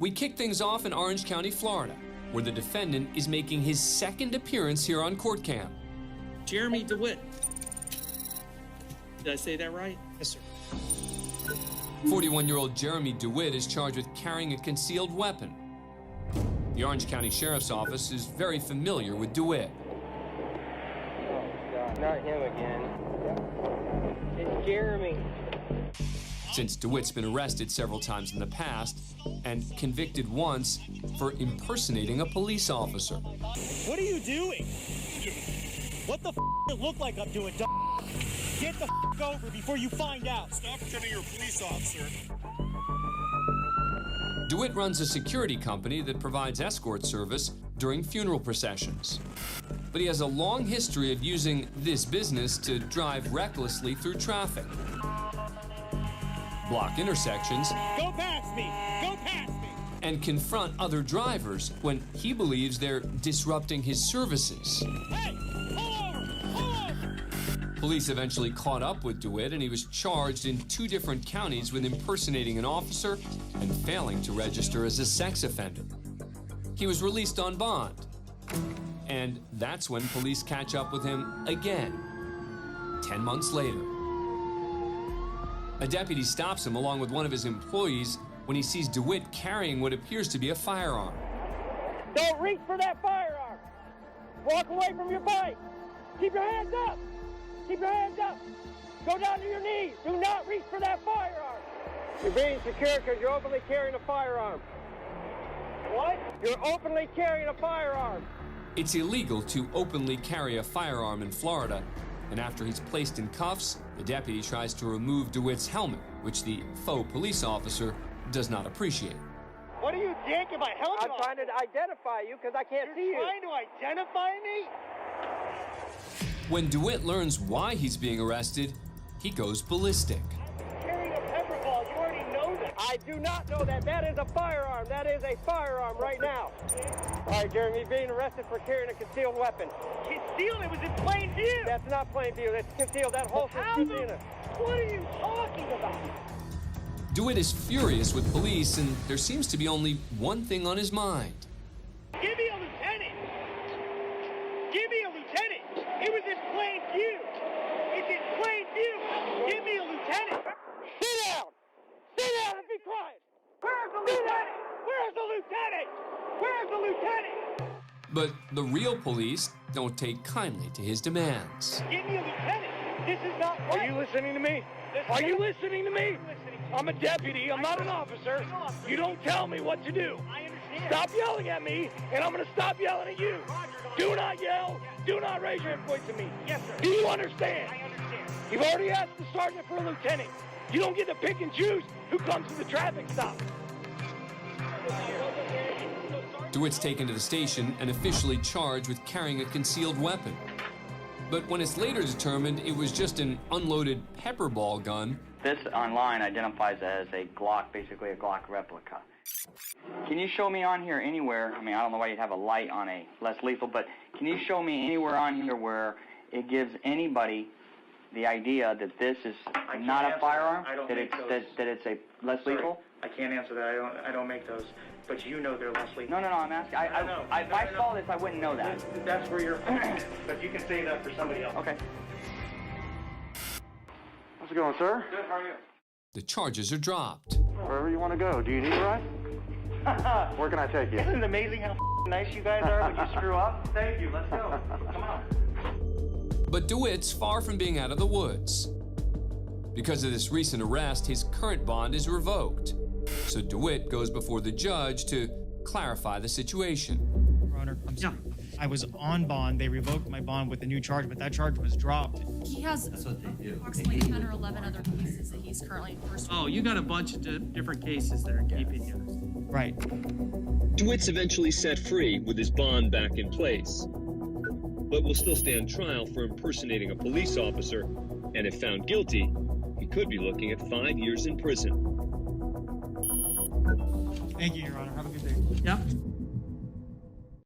We kick things off in Orange County, Florida, where the defendant is making his second appearance here on court cam. Jeremy DeWitt. Did I say that right? Yes, sir. 41-year-old Jeremy DeWitt is charged with carrying a concealed weapon. The Orange County Sheriff's Office is very familiar with DeWitt. Oh, God, not him again. It's Jeremy. Since DeWitt's been arrested several times in the past and convicted once for impersonating a police officer. What are you doing? What the it look like I'm doing, Get the over before you find out. Stop pretending you're a police officer. DeWitt runs a security company that provides escort service during funeral processions. But he has a long history of using this business to drive recklessly through traffic, block intersections, Go past me! Go past me! and confront other drivers when he believes they're disrupting his services. Hey! Pull over! Pull over! Police eventually caught up with DeWitt, and he was charged in 2 different counties with impersonating an officer and failing to register as a sex offender. He was released on bond, and that's when police catch up with him again, 10 months later. A deputy stops him along with one of his employees when he sees DeWitt carrying what appears to be a firearm. Don't reach for that firearm. Walk away from your bike. Keep your hands up. Keep your hands up. Go down to your knees. Do not reach for that firearm. You're being secure because you're openly carrying a firearm. What? You're openly carrying a firearm. It's illegal to openly carry a firearm in Florida, and after he's placed in cuffs, the deputy tries to remove DeWitt's helmet, which the faux police officer does not appreciate. What are you yanking my helmet I'm trying to identify you because I can't see you. Trying to identify me? When DeWitt learns why he's being arrested, he goes ballistic. Carrying a pepper ball, you already know that. I do not know that. That is a firearm. That is a firearm right now. All right, Jeremy, you're being arrested for carrying a concealed weapon. Concealed, it was in plain view. That's not plain view. That's concealed. That holster is in it. What are you talking about? DeWitt is furious with police, and there seems to be only one thing on his mind. Give me a lieutenant. Give me a lieutenant. It was in plain view. It's in plain view. Give me a lieutenant. Sit down. Sit down and be quiet. Where's the lieutenant? Where's the lieutenant? Where's the lieutenant? But the real police don't take kindly to his demands. Give me a lieutenant. This is not Are right. you listening to me? Are you listening to me? I'm a deputy. I'm not an officer. You don't tell me what to do. I understand. Stop yelling at me, and I'm going to stop yelling at you. Do not yell. Do not raise your voice at me. Yes, sir. Do you understand? I understand. You've already asked the sergeant for a lieutenant. You don't get to pick and choose who comes to the traffic stop. DeWitt's taken to the station and officially charged with carrying a concealed weapon. But when it's later determined it was just an unloaded pepper ball gun, This online identifies it as a Glock, basically a Glock replica. Can you show me on here anywhere, I mean, I don't know why you'd have a light on a less lethal, but can you show me anywhere on here where it gives anybody the idea that this is not a firearm, that it's a less lethal? I can't answer that. I don't make those. But you know they're less lethal. No, I'm asking. If I saw this, I wouldn't know that. That's where you're. But you can say that for somebody else. Okay. How's it going, sir? Good. How are you? the charges are dropped. Wherever you want to go. Do you need a ride? Where can I take you? Isn't it amazing how nice you guys are when you screw up? Thank you. Let's go. Come on. But DeWitt's far from being out of the woods. Because of this recent arrest, his current bond is revoked. So DeWitt goes before the judge to clarify the situation. Your Honor, I'm sorry. I was on bond. They revoked my bond with a new charge, but that charge was dropped. He has approximately 10 or 11 other cases that he's currently pursuing. Oh, you got a bunch of different cases that are keeping you. Right. DeWitt's eventually set free with his bond back in place, but will still stand trial for impersonating a police officer, and if found guilty, he could be looking at 5 years in prison. Thank you, Your Honor. Have a good day. Yep.